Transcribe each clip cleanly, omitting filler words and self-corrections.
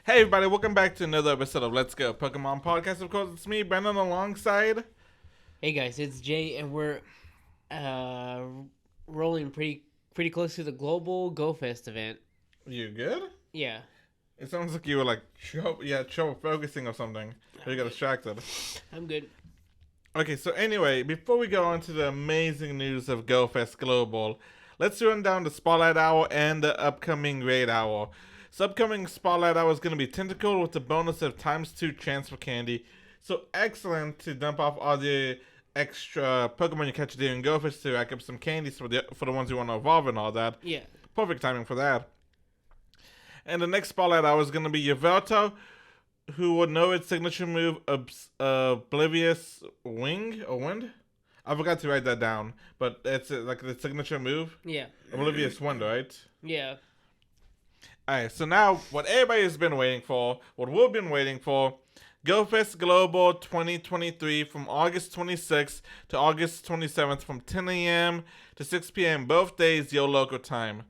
Hey everybody, welcome back to another episode of Let's Go Pokemon Podcast. Of course, it's me, Brendan, alongside. Hey guys, it's Jay, and we're uh, rolling pretty close to the global Go Fest event. You good? Yeah, It sounds like you were like trouble focusing or something. Or you got distracted. I'm good. Okay, so anyway, before we go on to the amazing news of GoFest Global, let's run down the Spotlight Hour and the upcoming Raid Hour. So upcoming Spotlight Hour is going to be Tentacle with the bonus of ×2 transfer candy. So excellent to dump off all the extra Pokemon you catch during GoFest to rack up some candies for the ones you want to evolve and all that. Yeah, Perfect timing for that. And the next Spotlight Hour is going to be Yveltal, who would know its signature move, Oblivious Wing or Wind. I forgot to write that down, but it's like the signature move, yeah, Oblivious Wind, right? yeah. Alright, so now what everybody has been waiting for, what we've been waiting for, GoFest Global 2023 from August 26th to August 27th from 10 a.m. to 6 p.m. both days, your local time.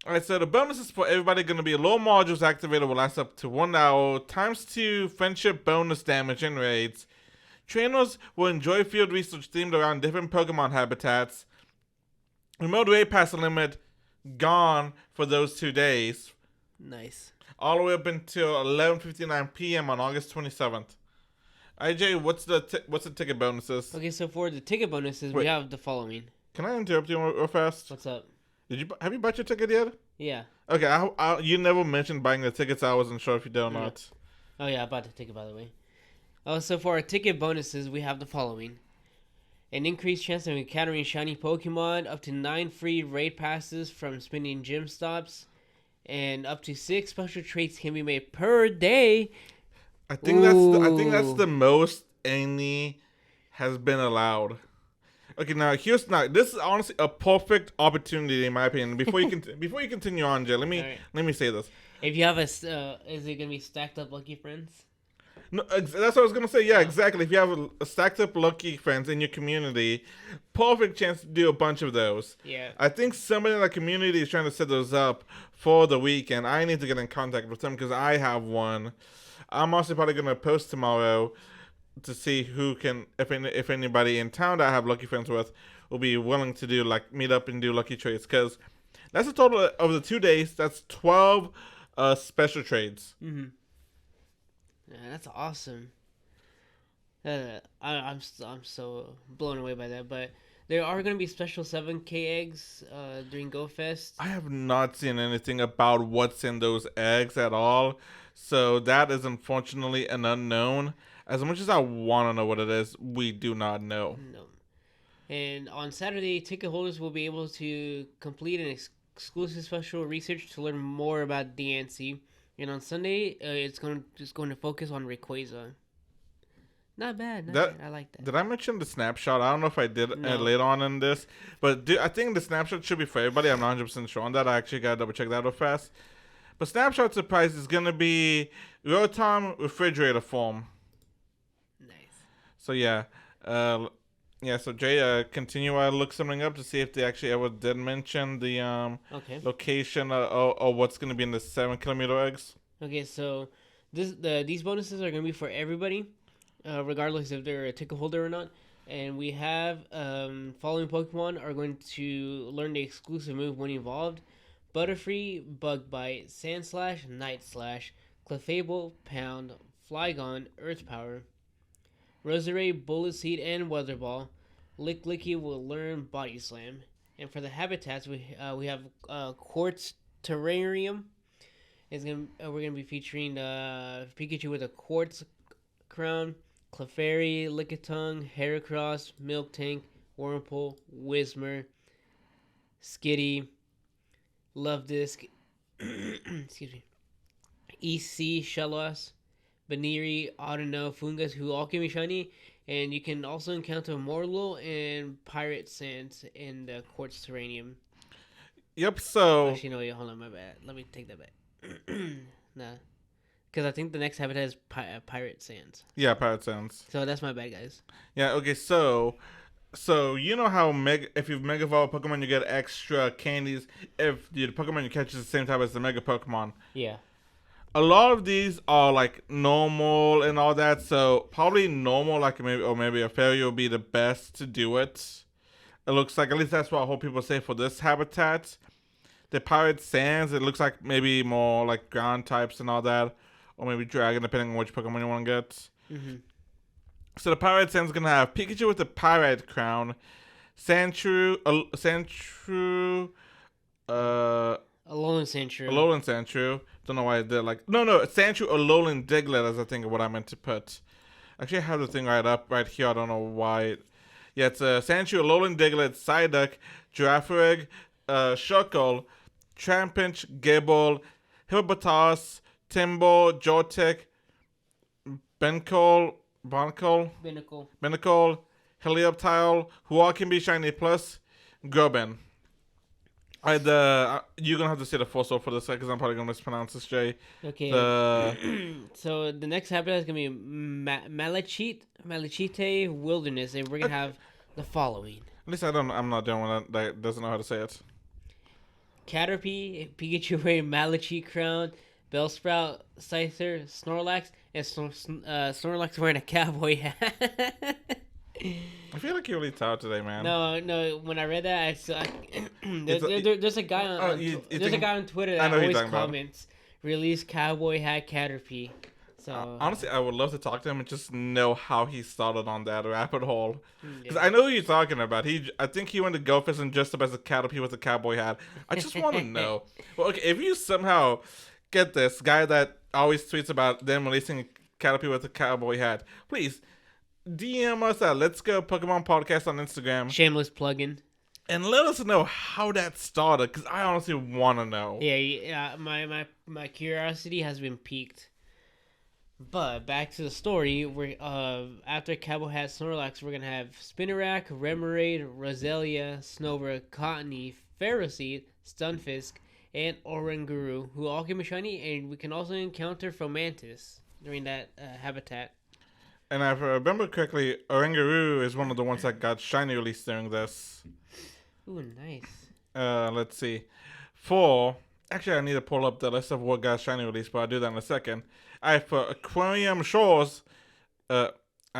Alright, so the bonuses for everybody going to be low modules activated will last up to 1 hour, ×2 friendship bonus damage in raids. Trainers will enjoy field research themed around different Pokemon habitats. Remote raid pass limit gone for those 2 days, Nice. all the way up until 11:59 p.m. on August 27th. IJ, what's the ticket bonuses? Okay, so for the ticket bonuses, Wait. we have the following. Can I interrupt you real fast? What's up? Have you bought your ticket yet? Yeah. Okay, you never mentioned buying the tickets. I wasn't sure if you did or Yeah. not. Oh yeah, I bought the ticket by the way. So for our ticket bonuses, we have the following: an increased chance of encountering shiny Pokemon, up to 9 free raid passes from spinning gym stops, and up to 6 special traits can be made per day. I think that's Ooh. the most any has been allowed. Okay, now this is honestly a perfect opportunity in my opinion. Before you continue on, Jay, Alright. let me say this. If you have is it gonna be stacked up lucky friends? No, that's what I was gonna say. Yeah, Oh. exactly. If you have a stacked up lucky friends in your community, perfect chance to do a bunch of those. Yeah. I think somebody in the community is trying to set those up for the weekend. I need to get in contact with them because I have one. I'm also probably gonna post tomorrow to see who can, if anybody in town that I have lucky friends with will be willing to do like meet up and do lucky trades, because that's a total of the 2 days. That's 12 special trades. Mm-hmm. Yeah, that's awesome. I'm so blown away by that. But there are gonna be special 7K eggs during Go Fest. I have not seen anything about what's in those eggs at all, so that is unfortunately an unknown. As much as I want to know what it is, we do not know. No. And on Saturday, ticket holders will be able to complete an exclusive special research to learn more about DNC. And on Sunday, it's going to focus on Rayquaza. Not bad. I like that. Did I mention the snapshot? I don't know if I did No. later on in this, but I think the snapshot should be for everybody. I'm not 100% sure on that. I actually got to double check that real fast. But snapshot surprise is going to be Rotom refrigerator form. Nice. So yeah, so Jay, continue. I look something up to see if they actually ever did mention the Okay. location or what's going to be in the 7 kilometer eggs. Okay. So these bonuses are going to be for everybody, regardless if they're a ticket holder or not. And we have following Pokemon are going to learn the exclusive move when evolved: Butterfree, Bug Bite, Sandslash, Night Slash, Clefable, Pound, Flygon, Earth Power. Roserade, Bullet Seed, and Weather Ball. Licklicky will learn Body Slam. And for the habitats, we have Quartz Terrarium. We're gonna be featuring Pikachu with a Quartz Crown, Clefairy, Lickitung, Heracross, Miltank, Wurmple, Whismur, Skitty, Love Disc, excuse me, EC, Shellos, Baniri, Audino, Fungus, who all can be shiny, and you can also encounter Morlo and Pirate Sands in the Quartz Terranium. Yep. So Actually, no, hold on, my bad. Let me take that back. Nah, because I think the next habitat is Pirate Sands. yeah, Pirate Sounds. So that's my bad, guys. Yeah. Okay. So you know how if you've Mega Evolved Pokemon, you get extra candies if the Pokemon you catch is the same type as the Mega Pokemon. Yeah. a lot of these are like normal and all that, so probably normal, like maybe a fairy will be the best to do it. It looks like, at least that's what I hope people say for this habitat. The pirate sands, it looks like maybe more like ground types and all that, or maybe dragon, depending on which Pokemon you want to get. Mm-hmm. So the pirate sand's gonna have Pikachu with the pirate crown, Sandshrew, Alolan Sandshrew. Alolan Sandshrew. Don't know why I did like no Sandshrew Alolan Diglett is I think what I meant to put. Actually, I have the thing right here. I don't know why. Yeah, it's Sandshrew Alolan Diglett, Psyduck, Girafarig, Shuckle, Trampinch, Gibble, Hippopotas, Timbo, Joltik, Binnacle, Helioptile, Huaquinby Shiny Plus, Grubbin. You're gonna have to say the full soul for this because I'm probably gonna mispronounce this, Jay. Okay. The So the next habitat is gonna be Malachite Wilderness, and we're gonna have the following: at least I'm not doing one that doesn't know how to say it. Caterpie, Pikachu wearing Malachite crown, Bellsprout, Scyther, Snorlax, and Snorlax wearing a cowboy hat. I feel like you're really tired today, man. No. When I read that, there's a guy on there's a guy on Twitter that always comments, "Release cowboy hat Caterpie." So honestly, I would love to talk to him and just know how he started on that rabbit hole. Because I know who you're talking about. I think he went to GoFest and dressed up as a Caterpie with a cowboy hat. I just want to know. Well, okay, if you somehow get this guy that always tweets about them releasing a Caterpie with a cowboy hat, please DM us at Let's Go Pokemon Podcast on Instagram. Shameless plugin. And let us know how that started, because I honestly want to know. Yeah. My curiosity has been piqued. But back to the story, we're after Cowboy Hat Snorlax, we're gonna have Spinarak, Remoraid, Roselia, Snover, Cottony, Ferroseed, Stunfisk, and Oranguru, who all can be shiny, and we can also encounter Fomantis during that habitat. And if I remember correctly, Oranguru is one of the ones that got shiny released during this. Ooh, nice. Let's see. Actually, I need to pull up the list of what got shiny released, but I'll do that in a second. I for Aquarium Shores. At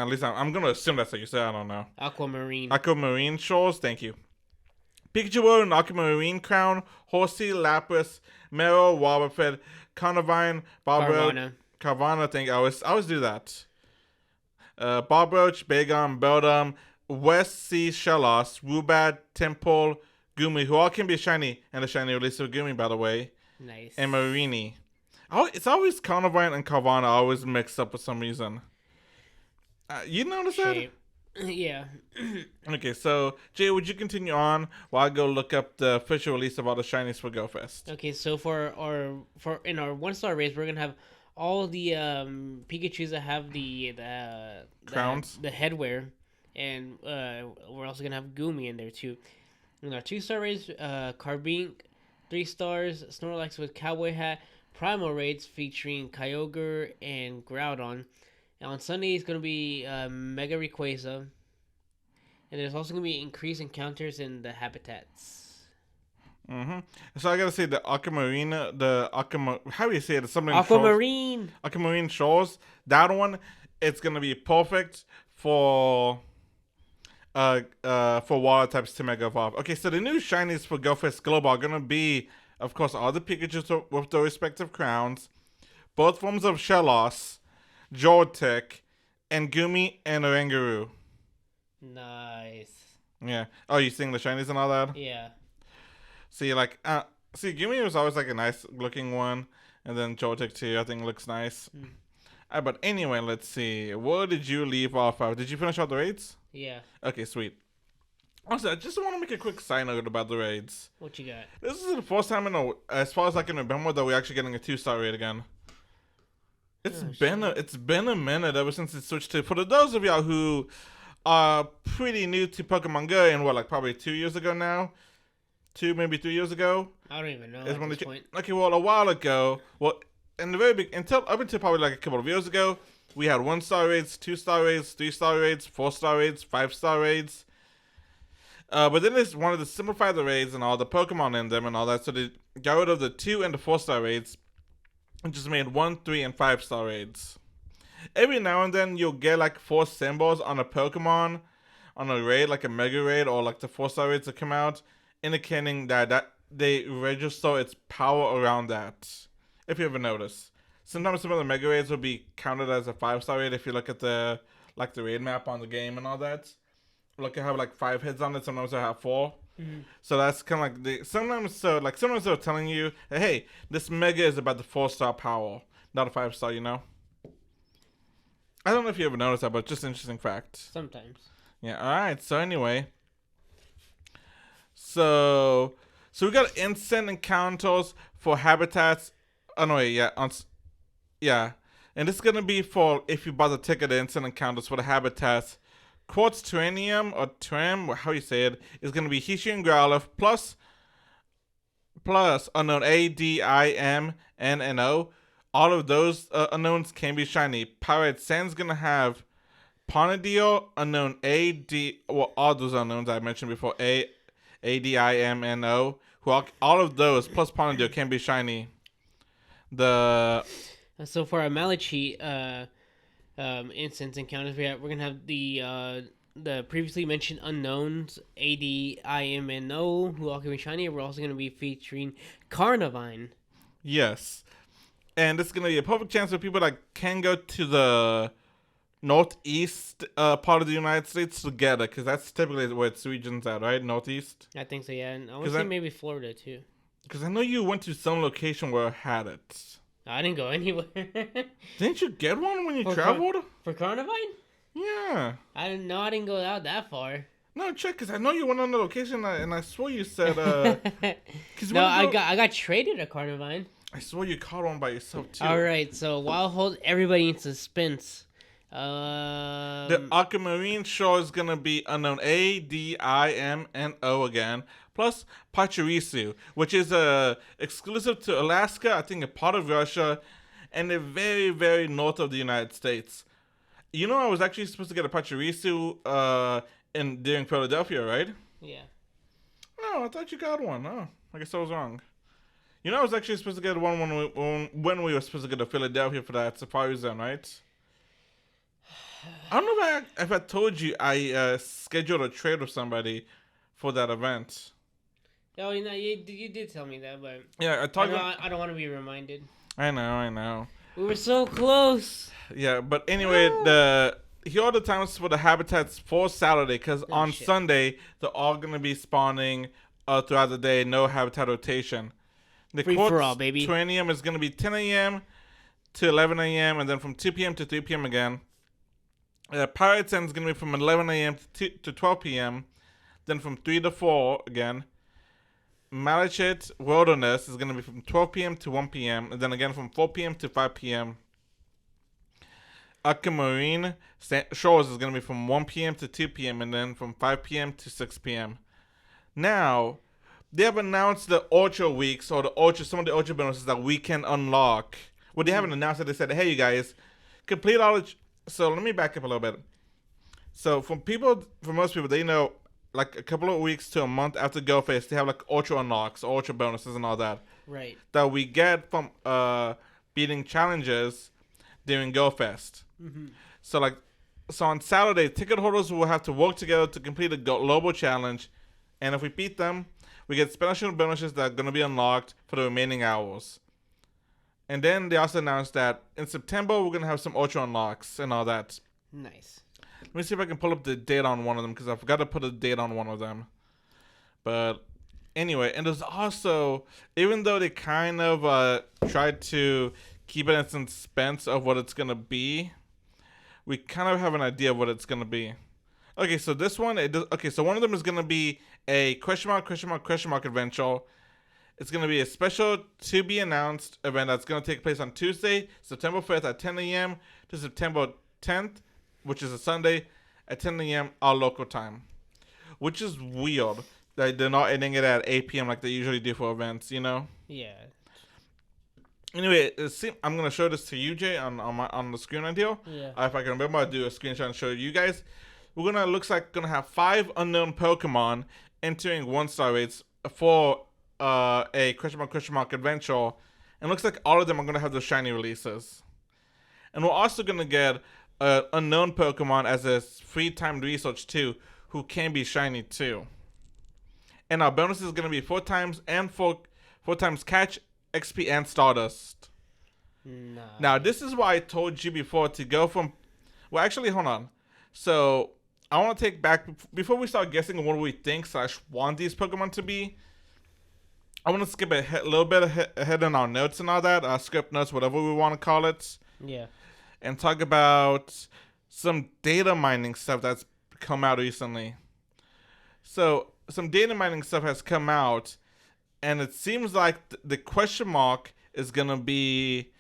least I'm gonna assume that's what you said. I don't know. Aquamarine Shores. Thank you. Pikachu and Aquamarine Crown, Horsey, Lapras, Mero, Wobbuffet, Carnivine, Carvana. Thank you. I always do that. Barbroach, Bagon, Beldum, West Sea Shellos, Rubat, Temple, Gumi, who all can be shiny, and the shiny release of Gumi, by the way. Nice. And Marini. It's always Carnivine and Carvana always mixed up for some reason. You notice that? Yeah. Okay, so Jay, would you continue on while I go look up the official release of all the shinies for GoFest? Okay, so for in our 1-star race, we're gonna have all the Pikachus that have the crowns, the headwear, and we're also gonna have Gumi in there too. In our 2-star race, Carbink, 3 stars, Snorlax with cowboy hat, Primal raids featuring Kyogre and Groudon. And on Sunday, it's going to be Mega Rayquaza. And there's also going to be increased encounters in the habitats. So I got to say the Aquamarine, how do you say it? Aquamarine Shores. That one, it's going to be perfect for water types to Mega Evolve. Okay, so the new shinies for GoFest Global are going to be, of course, all the Pikachus with their respective crowns, both forms of Shellos, Joltik, and Gumi and Oranguru. Nice. Yeah. Oh, you seeing the shinies and all that? Yeah. See, Gumi was always like a nice looking one, and then Joltik too, I think looks nice. But anyway, let's see. What did you leave off of? Did you finish all the raids? Yeah. Okay, sweet. Also, I just want to make a quick side note about the raids. What you got? This is the first time as far as I can remember, that we're actually getting a 2-star raid again. It's been a minute ever since it switched to. For those of y'all who are pretty new to Pokemon Go, and probably 2 years ago now, maybe 3 years ago. I don't even know at this point. Okay, well, a while ago, in the very big up until probably a couple of years ago, we had 1-star raids, 2-star raids, 3-star raids, 4-star raids, 5-star raids. But then they wanted to simplify the raids and all the Pokemon in them and all that, so they got rid of the 2 and the 4-star raids. It just made 1, 3, and 5-star raids. Every now and then you'll get like 4 symbols on a Pokemon on a raid, like a Mega Raid or like the 4-star raids that come out, indicating that they register its power around that. If you ever notice, sometimes some of the Mega Raids will be counted as a 5-star raid if you look at the raid map on the game and all that. Look at how like 5 hits on it. Sometimes I have 4. Mm-hmm. So that's kind of like sometimes they're telling you that, hey, this Mega is about the 4-star power, not a 5-star. You know. I don't know if you ever noticed that, but just an interesting fact. Sometimes. Yeah. All right. So anyway, so we got instant encounters for habitats. Oh no, wait, yeah, yeah, and this is gonna be for if you buy the ticket. Instant encounters for the habitats. Quartz Terranium or Tram, how you say it, is gonna be Hisuian Growlithe plus unknown ADIMNNO. All of those unknowns can be shiny. Pirate Sand's gonna have Ponadil, unknown all those unknowns I mentioned before, ADIMNO, who all of those plus Ponadil can be shiny. So for our Malachite instance encounters, we're gonna have the previously mentioned unknowns ADIMNO, who all can be shiny. We're also gonna be featuring Carnivine. Yes. And this is going to be a perfect chance for people that can go to the northeast part of the United States to get it, because that's typically where its region's at, right? Northeast? I think so, yeah. And I want to say maybe Florida, too. Because I know you went to some location where it had it. I didn't go anywhere. Didn't you get one when you traveled? For Carnivine? Yeah. I didn't go out that far. No, check, because I know you went on the location, and I swore you said... No, I got traded a Carnivine. I swore you caught one by yourself, too. Alright, so while hold everybody in suspense. The Aquamarine Shore is going to be unknown ADIMNO again, plus Pachirisu, which is exclusive to Alaska, I think a part of Russia, and the very, very north of the United States. You know, I was actually supposed to get a Pachirisu during Philadelphia, right? Yeah. Oh, I thought you got one. Oh, I guess I was wrong. You know, I was actually supposed to get one when we were supposed to go to Philadelphia for that Safari Zone, right? I don't know if I told you I scheduled a trade with somebody for that event. Oh, you did tell me that, but yeah, I don't want to be reminded. I know. We were so close. Yeah, but anyway, here are the times for the habitats for Saturday, because on Sunday they're all gonna be spawning throughout the day. No habitat rotation. The Free for all, baby. Terranium is going to be 10 a.m. to 11 a.m. and then from 2 p.m. to 3 p.m. again. Pirate Sand is going to be from 11 a.m. to 12 p.m. Then from 3 to 4 again. Malachite Wilderness is going to be from 12 p.m. to 1 p.m. and then again from 4 p.m. to 5 p.m. Aquamarine Shores is going to be from 1 p.m. to 2 p.m. and then from 5 p.m. to 6 p.m. Now... they have announced the Ultra Weeks or some of the Ultra bonuses that we can unlock. Well, they haven't announced it. They said, hey, you guys, complete all the... So let me back up a little bit. So for most people, they know like a couple of weeks to a month after GoFest, they have like Ultra unlocks, Ultra bonuses and all that. Right. That we get from beating challenges during GoFest. Mm-hmm. So on Saturday, ticket holders will have to work together to complete a global challenge. And if we beat them... we get special bonuses that are going to be unlocked for the remaining hours. And then they also announced that in September, we're going to have some Ultra unlocks and all that. Nice. Let me see if I can pull up the date on one of them, because I forgot to put a date on one of them. But anyway, and there's also, even though they kind of tried to keep it in suspense of what it's going to be, we kind of have an idea of what it's going to be. Okay, so this one, so one of them is going to be a question mark adventure. It's going to be a special to be announced event that's going to take place on Tuesday, September 5th at 10 a.m. to September 10th, which is a Sunday, at 10 a.m. our local time. Which is weird that they're not ending it at 8 p.m. like they usually do for events, you know? Yeah. Anyway, I'm going to show this to you, Jay, on the screen right here. Yeah. If I can remember, I'll do a screenshot and show you guys. Looks like gonna have 5 unknown Pokemon entering 1-star rates for a question mark adventure, And it looks like all of them are going to have the shiny releases. And we're also going to get an unknown Pokemon as a free timed research too, who can be shiny too. And our bonus is going to be 4 times and 4 times catch, XP, and Stardust. Nah. Now, this is why I told you before to go from... Well, actually, hold on. So, I want to take back... Before we start guessing what we think / want these Pokemon to be, I want to skip a little bit ahead in our notes and all that. Script notes, whatever we want to call it. Yeah. And talk about some data mining stuff that's come out recently. So, some data mining stuff has come out, and it seems like the question mark is going to be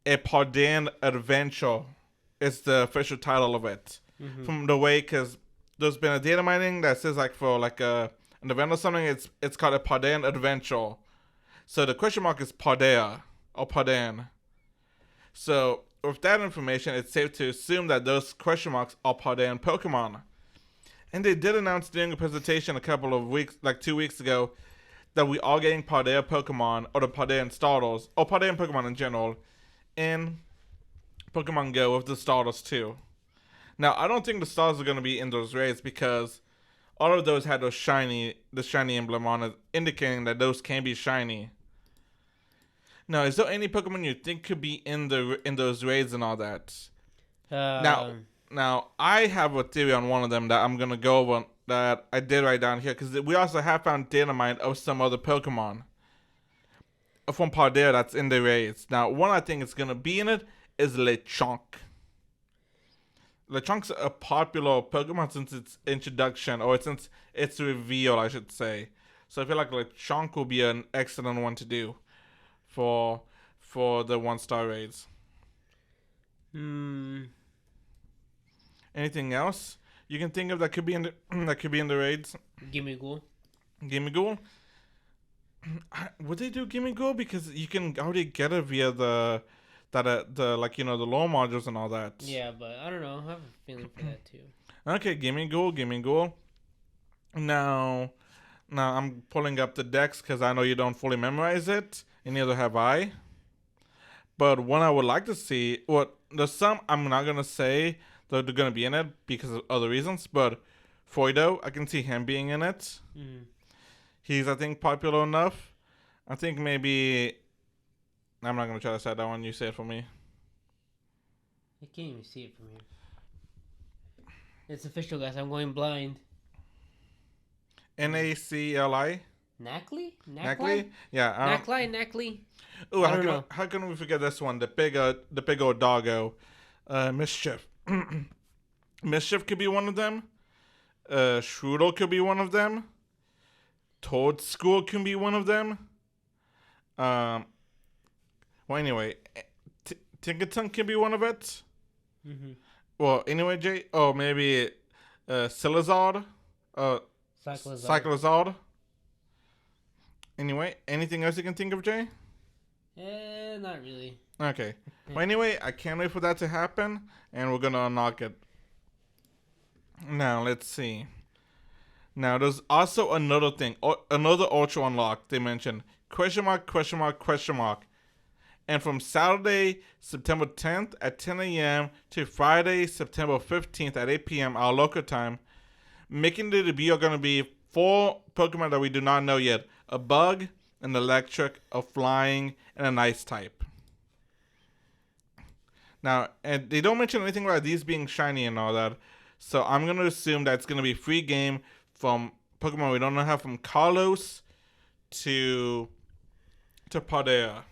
a Paldean Adventure. It's the official title of it. Mm-hmm. From the way, because there's been a data mining that says like for like an event or something, it's called a Paldean Adventure. So the question mark is Paldea or Paldean. So with that information, it's safe to assume that those question marks are Paldean Pokemon. And they did announce during a presentation a couple of weeks, like 2 weeks ago, that we are getting Paldea Pokemon, or the Paldean starters, or Paldean Pokemon in general, in Pokemon Go with the starters too. Now, I don't think the stars are going to be in those raids because all of those had the shiny emblem on it, indicating that those can be shiny. Now, is there any Pokemon you think could be in those raids and all that? Now, I have a theory on one of them that I'm going to go over that I did write down here, because we also have found data mine of some other Pokemon from Paldea that's in the raids. Now, one I think is going to be in it is Lechonk. Lechonk's a popular Pokemon since its introduction, or since its reveal, I should say. So I feel like Lechonk will be an excellent one to do for the 1-star raids. Anything else you can think of that could be in the raids? Gimmighoul. Gimmighoul? Would they do Gimmighoul? Because you can already get it via the lore modules and all that. Yeah, but I don't know. I have a feeling for that too. Okay, Gimmighoul. Now I'm pulling up the decks because I know you don't fully memorize it, and neither have I. But one I would like to see, there's some I'm not gonna say that they're gonna be in it because of other reasons, but Foido, I can see him being in it. Mm. He's, I think, popular enough. I think maybe... I'm not going to try to say that one. You say it for me. I can't even see it from here. It's official, guys. I'm going blind. Nacli? Nacli? Yeah. Nacli? Ooh, how can we forget this one? The big old doggo. Mischief. Mischief could be one of them. Shroodle could be one of them. Toadscool can be one of them. Well, anyway, Tinkaton can be one of it. Mm-hmm. Well, anyway, Jay. Oh, maybe Silazard. Cyclizard. Anyway, anything else you can think of, Jay? Not really. Okay. Well, anyway, I can't wait for that to happen, and we're gonna unlock it. Now, let's see. Now, there's also another thing, another Ultra unlock they mentioned. Question mark. And from Saturday, September 10th at 10 a.m. to Friday, September 15th at 8 p.m. our local time, making the debut are going to be 4 Pokemon that we do not know yet. A Bug, an Electric, a Flying, and an Ice type. Now, and they don't mention anything about these being shiny and all that. So I'm going to assume that it's going to be free game from Pokemon we don't know how, from Kalos to Paldea.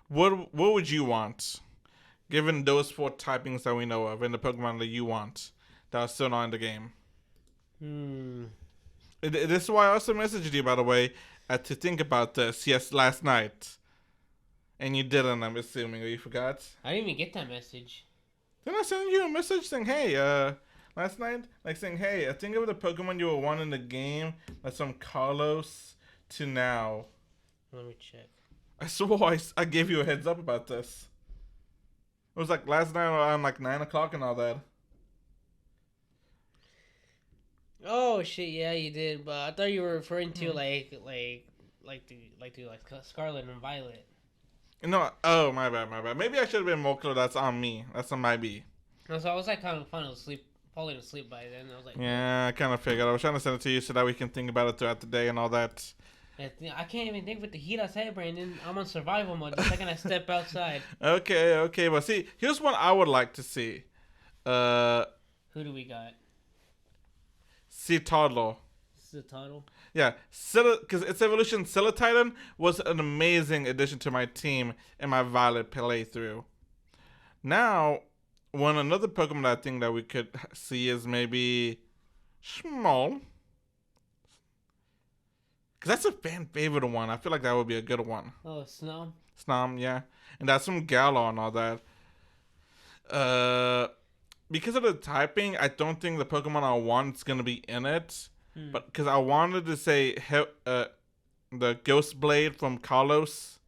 What would you want, given those 4 typings that we know of, and the Pokemon that you want that are still not in the game? This is why I also messaged you, by the way, to think about this. Yes, last night, and you didn't. I'm assuming, or you forgot. I didn't even get that message. Didn't I send you a message saying, "Hey, last night, like saying, hey, think of the Pokemon you were wanting in the game, like from Kalos to now." Let me check. I swore I gave you a heads up about this. It was like last night around like 9 o'clock and all that. Oh shit! Yeah, you did. But I thought you were referring to like Scarlet and Violet. No, oh my bad. Maybe I should have been more clear. That's on me. That's on my B. No, so I was like kind of falling asleep by then. I was like, Yeah, I kind of figured. I was trying to send it to you so that we can think about it throughout the day and all that. I can't even think with the heat outside, Brandon. I'm on survival mode the second I step outside. Okay, but see, here's what I would like to see. Who do we got? Citadlo. This is the title. Yeah, because its evolution, Titan was an amazing addition to my team in my Violet playthrough. Now, another Pokemon that I think that we could see is maybe Small. Because that's a fan favorite one. I feel like that would be a good one. Oh, Snom. Snom, yeah. And that's from Galar and all that. Because of the typing, I don't think the Pokemon I want is going to be in it. But because I wanted to say the Ghost Blade from Carlos.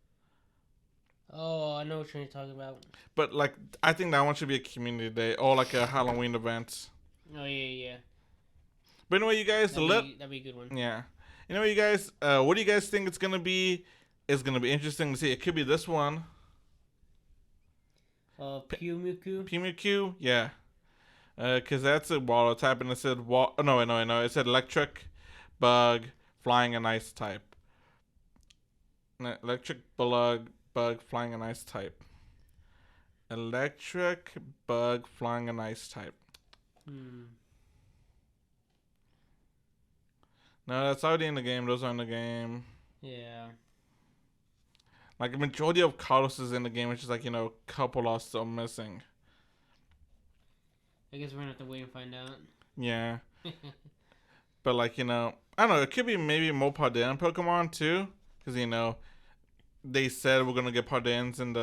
Oh, I know what you're talking about. But like, I think that one should be a community day or like a Halloween event. Oh yeah. But anyway, you guys, that'd be a good one. Yeah. Anyway, you guys, what do you guys think it's gonna be? It's gonna be interesting to see. It could be this one. Pumikyu. Yeah. Because that's a water type, and it said no, it said electric, bug, flying, and ice type. Electric, bug, flying, and ice type. Electric, bug, flying, and ice type. No, that's already in the game. Those are in the game. Yeah. Like, the majority of Carlos is in the game, which is like, a couple are still missing. I guess we're gonna have to wait and find out. Yeah. But, like, I don't know. It could be maybe more Pardon Pokemon, too. Because, they said we're going to get Pardons in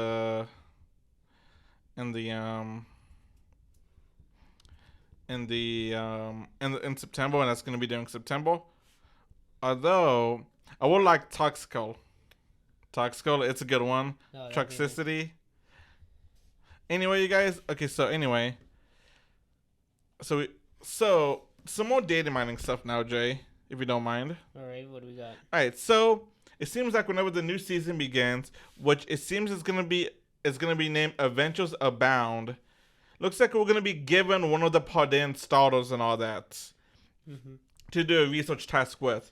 September, and that's going to be during September. Although, I would like Toxicol. It's a good one. Oh, Toxicity. Anyway, you guys. Okay, so anyway. So some more data mining stuff now, Jay, if you don't mind. Alright, what do we got? Alright, so it seems like whenever the new season begins, which it seems is gonna be named Adventures Abound. Looks like we're gonna be given one of the Pardon starters and all that to do a research task with.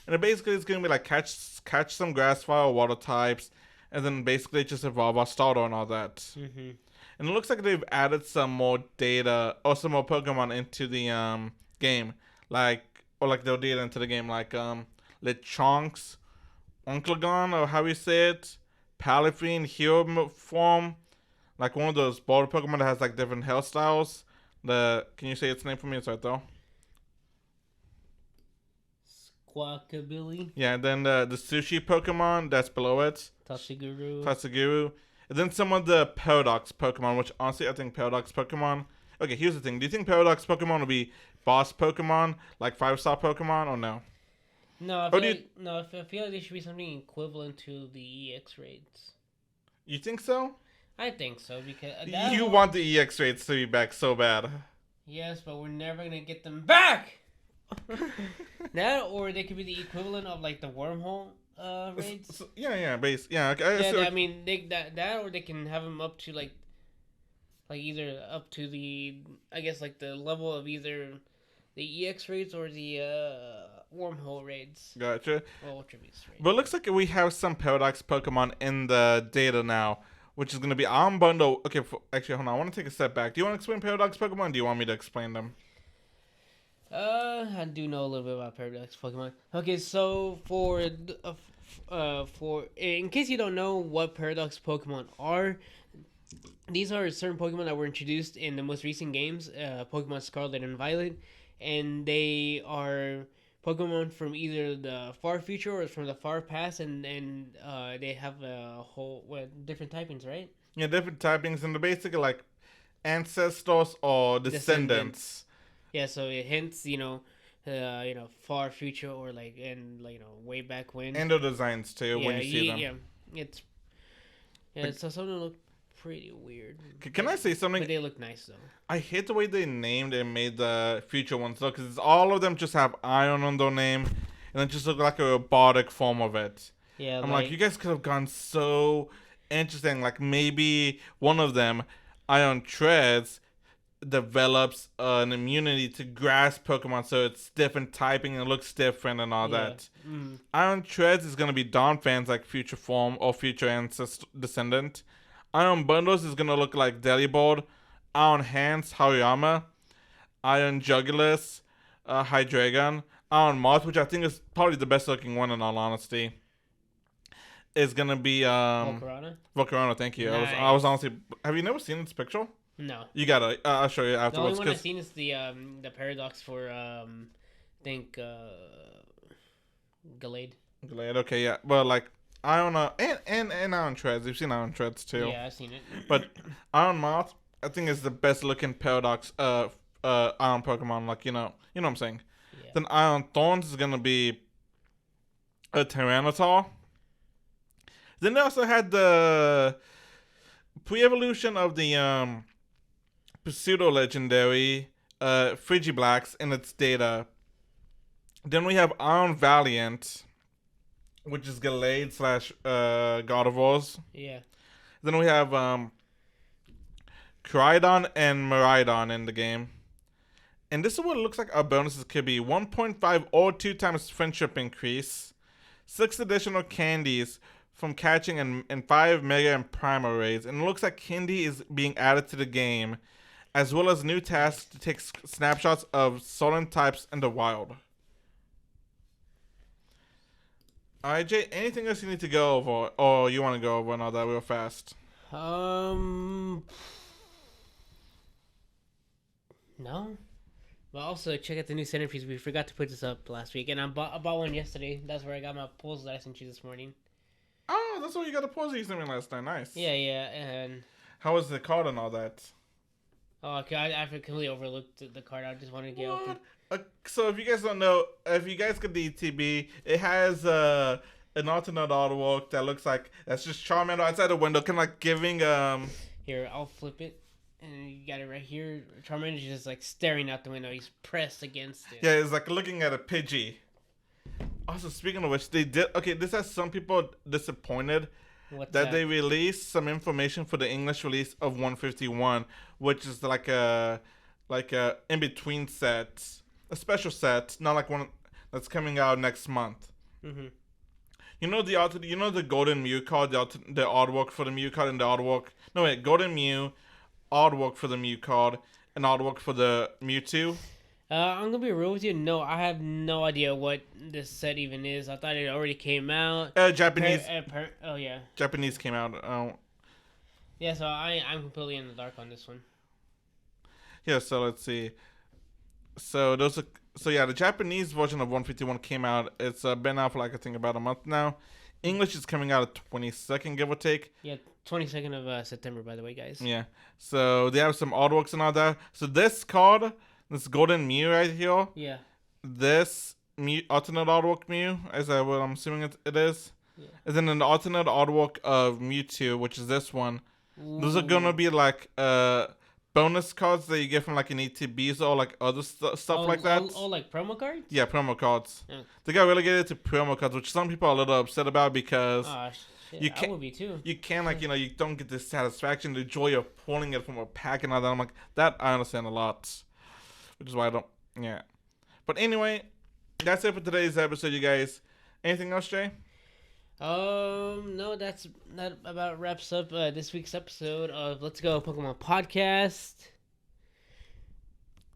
And it basically is going to be like catch some grass fire, water types, and then basically just evolve our starter and all that. And it looks like they've added some more data or some more Pokemon into the game, like their data into the game, like Lechonks, Unclegon, or how you say it, Palafine, Hero form, like one of those border Pokemon that has like different hairstyles. Can you say its name for me? It's right though. Squawkabilly. Yeah, and then the sushi Pokemon that's below it. Tatsuguru. And then some of the Paradox Pokemon, which honestly I think Paradox Pokemon. Okay, here's the thing. Do you think Paradox Pokemon will be boss Pokemon, like 5-star Pokemon, or no? No, I feel like they should be something equivalent to the EX raids. You think so? I think so, because... you want the EX raids to be back so bad. Yes, but we're never going to get them back! That, or they could be the equivalent of, like, the wormhole raids. Okay, I mean, that or they can have them up to, like either up to the, I guess, like, the level of either the EX raids or the wormhole raids. Gotcha. Well, Ultra Beast raids. But it looks like we have some Paradox Pokemon in the data now, which is going to be Arm Bundle. Okay, actually, hold on. I want to take a step back. Do you want to explain Paradox Pokemon, or do you want me to explain them? I do know a little bit about Paradox Pokemon. Okay, so for in case you don't know what Paradox Pokemon are, these are certain Pokemon that were introduced in the most recent games, Pokemon Scarlet and Violet, and they are Pokemon from either the far future or from the far past, and they have a whole different typings, right? Yeah, different typings, and they're basically like ancestors or descendants. Yeah, so it hints, far future or way back when. And the designs too when you see them. Yeah, it's some of them look pretty weird. Can I say something? But they look nice though. I hate the way they named and made the future ones look, because all of them just have iron on their name, and it just look like a robotic form of it. Yeah, I'm like, you guys could have gone so interesting. Like maybe one of them, Ion Treads, develops an immunity to grass Pokemon, so it's different typing and looks different and all that. Ion Treads is gonna be Donphan's like future form or future ancestor descendant. Ion Bundles is gonna look like Delibird. Ion Hands, Hariyama. Ion Jugulis, Hydreigon. Ion Moth, which I think is probably the best looking one in all honesty, is gonna be Volcarona? Volcarona. Thank you. Nice. I was honestly. Have you never seen this picture? No. You gotta. I'll show you The only afterwards. one I've seen is the Paradox for I think Gallade. Glad. Okay, yeah. Well, like Ion and Ion Treads. You've seen Ion Treads too. Yeah, I've seen it. But Ion Moth, I think, is the best looking Paradox Ion Pokemon. Like you know what I'm saying. Yeah. Then Ion Thorns is gonna be a Tyranitar. Then they also had the pre-evolution of the pseudo legendary Frigiblax in its data. Then we have Ion Valiant, which is Gallade slash Gardevoirs. Yeah. Then we have Crydon and Miraidon in the game. And this is what it looks like our bonuses could be. 1.5 or 2 times friendship increase. 6 additional candies from catching and 5 Mega and Primal raids. And it looks like candy is being added to the game, as well as new tasks to take snapshots of certain types in the wild. Alright, Jay, anything else you need to go over, or you want to go over and all that real fast? No. But also check out the new centerpiece. We forgot to put this up last week, and I bought one yesterday. That's where I got my pulls that I sent you this morning. Oh, that's why you got a pause you sent me last night. Nice. Yeah, and How was the card and all that? oh, okay, I completely overlooked the card. I just wanted to get open. So if you guys don't know, if you guys get the ETB, it has an alternate artwork that looks like that's just Charmander outside the window, kind of like giving Here, I'll flip it. And you got it right here. Charmander's just like staring out the window. He's pressed against it. Yeah, it's like looking at a Pidgey. Also, speaking of which, they did. Okay, this has some people disappointed What's that they released some information for the English release of 151, which is like a in between set, a special set, not like one that's coming out next month. Mm-hmm. You know the Golden Mew card, the artwork for the Mew card, and the artwork. No wait, Golden Mew, artwork for the Mew card, and artwork for the Mewtwo. I'm gonna be real with you. No, I have no idea what this set even is. I thought it already came out. Japanese. Oh yeah. Japanese came out. Yeah, so I'm completely in the dark on this one. Yeah, so let's see. So the Japanese version of 151 came out. It's been out for like I think about a month now. English is coming out at 22nd, give or take. Yeah, 22nd of September, by the way, guys. Yeah. So they have some artworks and all that. So this card, this Golden Mew right here. Yeah. This Mew, alternate artwork Mew, is that what I'm assuming it is? Yeah. And then an alternate artwork of Mewtwo, which is this one. Ooh. Those are gonna be like bonus cards that you get from like an ETBs or like other stuff like that. Oh, like promo cards? Yeah, promo cards. Yeah. They got relegated to promo cards, which some people are a little upset about because Shit, you I can't. would be too. You can you don't get the satisfaction, the joy of pulling it from a pack and all that. I'm like, that I understand a lot, which is why I don't. Yeah, but anyway, that's it for today's episode, you guys. Anything else, Jay? No, that about wraps up this week's episode of Let's Go Pokemon Podcast.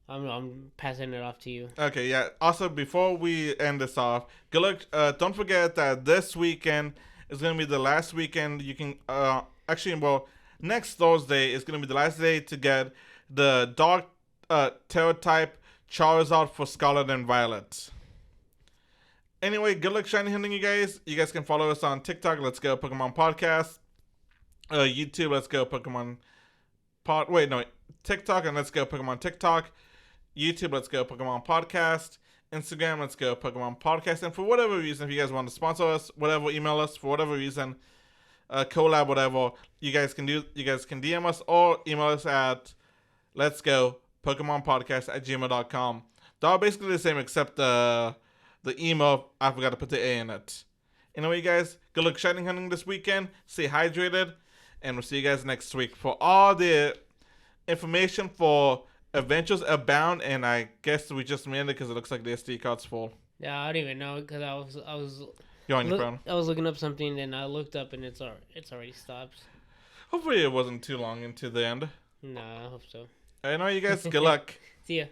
I'm passing it off to you. Okay, yeah. Also, before we end this off, good luck. Don't forget that this weekend is gonna be the last weekend you can. Next Thursday is gonna be the last day to get the Dark Terror type Charizard for Scarlet and Violet. Anyway, good luck shiny hunting, you guys. You guys can follow us on TikTok. Let's Go Pokemon Podcast. YouTube. Let's Go Pokemon TikTok and Let's Go Pokemon TikTok. YouTube. Let's Go Pokemon Podcast. Instagram. Let's Go Pokemon Podcast. And for whatever reason, if you guys want to sponsor us, whatever, email us for whatever reason, collab, whatever, you guys can do. You guys can DM us or email us at Let's Go Pokemon Podcast at gmail.com. They're all basically the same except the email, I forgot to put the A in it. Anyway, guys, good luck shining hunting this weekend. Stay hydrated. and we'll see you guys next week for all the information for Adventures Abound. And I guess we just made it because it looks like the SD card's full. Yeah, I don't even know because I was You're on your phone. I was looking up something and I looked up and it's already stopped. Hopefully it wasn't too long into the end. Nah, I hope so. I know you guys. Good luck. See ya.